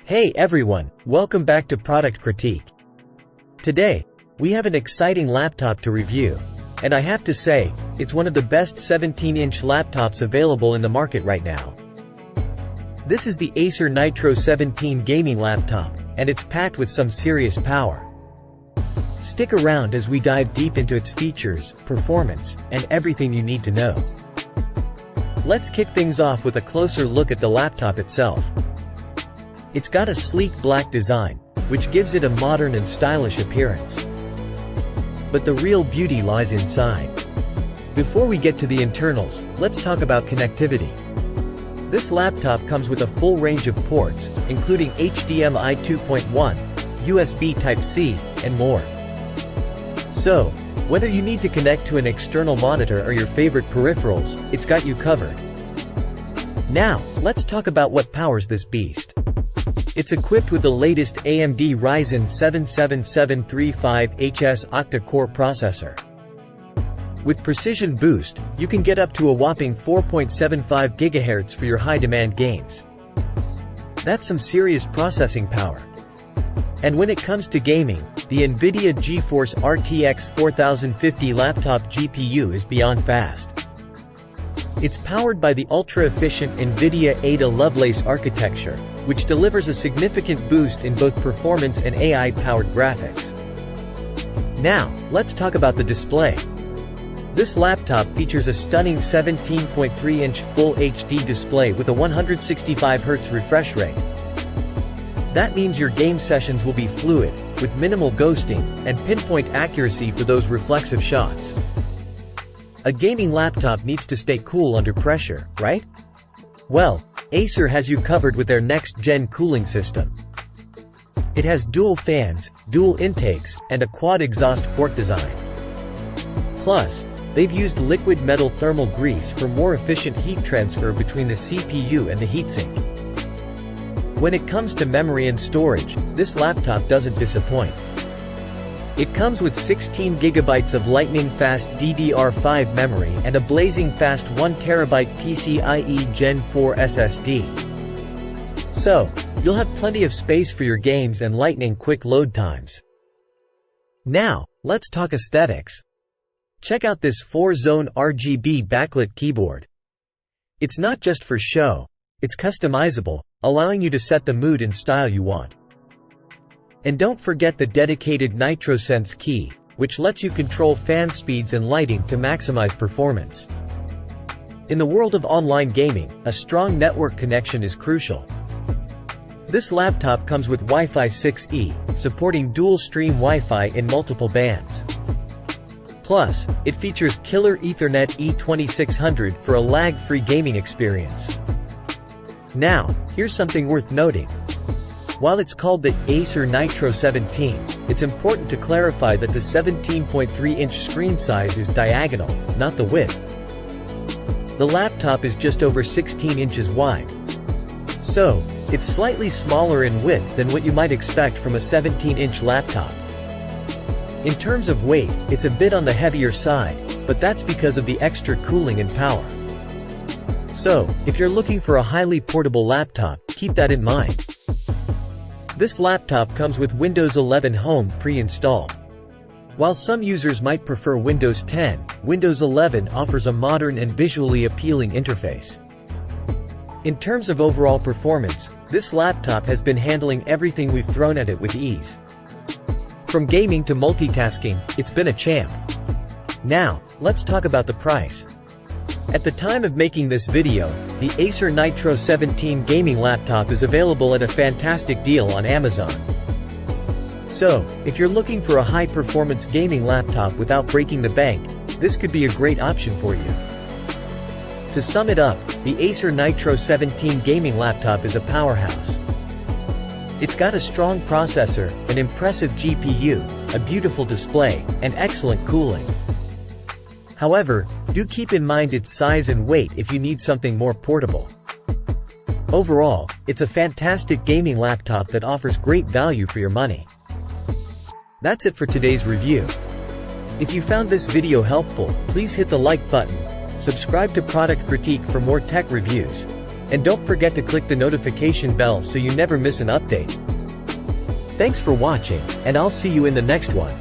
Hey everyone, welcome back to Product Critique. Today, we have an exciting laptop to review, and I have to say, it's one of the best 17-inch laptops available in the market right now. This is the Acer Nitro 17 gaming laptop, and it's packed with some serious power. Stick around as we dive deep into its features, performance, and everything you need to know. Let's kick things off with a closer look at the laptop itself. It's got a sleek black design, which gives it a modern and stylish appearance. But the real beauty lies inside. Before we get to the internals, let's talk about connectivity. This laptop comes with a full range of ports, including HDMI 2.1, USB Type-C, and more. So, whether you need to connect to an external monitor or your favorite peripherals, it's got you covered. Now, let's talk about what powers this beast. It's equipped with the latest AMD Ryzen 7 7735HS octa-core processor. With Precision Boost, you can get up to a whopping 4.75 GHz for your high-demand games. That's some serious processing power. And when it comes to gaming, the NVIDIA GeForce RTX 4050 laptop GPU is beyond fast. It's powered by the ultra-efficient NVIDIA Ada Lovelace architecture, which delivers a significant boost in both performance and AI-powered graphics. Now, let's talk about the display. This laptop features a stunning 17.3-inch Full HD display with a 165Hz refresh rate. That means your game sessions will be fluid, with minimal ghosting, and pinpoint accuracy for those reflexive shots. A gaming laptop needs to stay cool under pressure, right? Well, Acer has you covered with their next-gen cooling system. It has dual fans, dual intakes, and a quad exhaust port design. Plus, they've used liquid metal thermal grease for more efficient heat transfer between the CPU and the heatsink. When it comes to memory and storage, this laptop doesn't disappoint. It comes with 16 GB of lightning-fast DDR5 memory and a blazing-fast 1TB PCIe Gen 4 SSD. So, you'll have plenty of space for your games and lightning-quick load times. Now, let's talk aesthetics. Check out this 4-zone RGB backlit keyboard. It's not just for show, it's customizable, allowing you to set the mood and style you want. And don't forget the dedicated NitroSense key, which lets you control fan speeds and lighting to maximize performance. In the world of online gaming, a strong network connection is crucial. This laptop comes with Wi-Fi 6E, supporting dual-stream Wi-Fi in multiple bands. Plus, it features killer Ethernet E2600 for a lag-free gaming experience. Now, here's something worth noting. While it's called the Acer Nitro 17, it's important to clarify that the 17.3-inch screen size is diagonal, not the width. The laptop is just over 16 inches wide. So, it's slightly smaller in width than what you might expect from a 17-inch laptop. In terms of weight, it's a bit on the heavier side, but that's because of the extra cooling and power. So, if you're looking for a highly portable laptop, keep that in mind. This laptop comes with Windows 11 Home pre-installed. While some users might prefer Windows 10, Windows 11 offers a modern and visually appealing interface. In terms of overall performance, this laptop has been handling everything we've thrown at it with ease. From gaming to multitasking, it's been a champ. Now, let's talk about the price. At the time of making this video, the Acer Nitro 17 gaming laptop is available at a fantastic deal on Amazon. So, if you're looking for a high-performance gaming laptop without breaking the bank, this could be a great option for you. To sum it up, the Acer Nitro 17 gaming laptop is a powerhouse. It's got a strong processor, an impressive GPU, a beautiful display, and excellent cooling. However, do keep in mind its size and weight if you need something more portable. Overall, it's a fantastic gaming laptop that offers great value for your money. That's it for today's review. If you found this video helpful, please hit the like button, subscribe to Product Critique for more tech reviews, And don't forget to click the notification bell so you never miss an update. Thanks for watching, and I'll see you in the next one.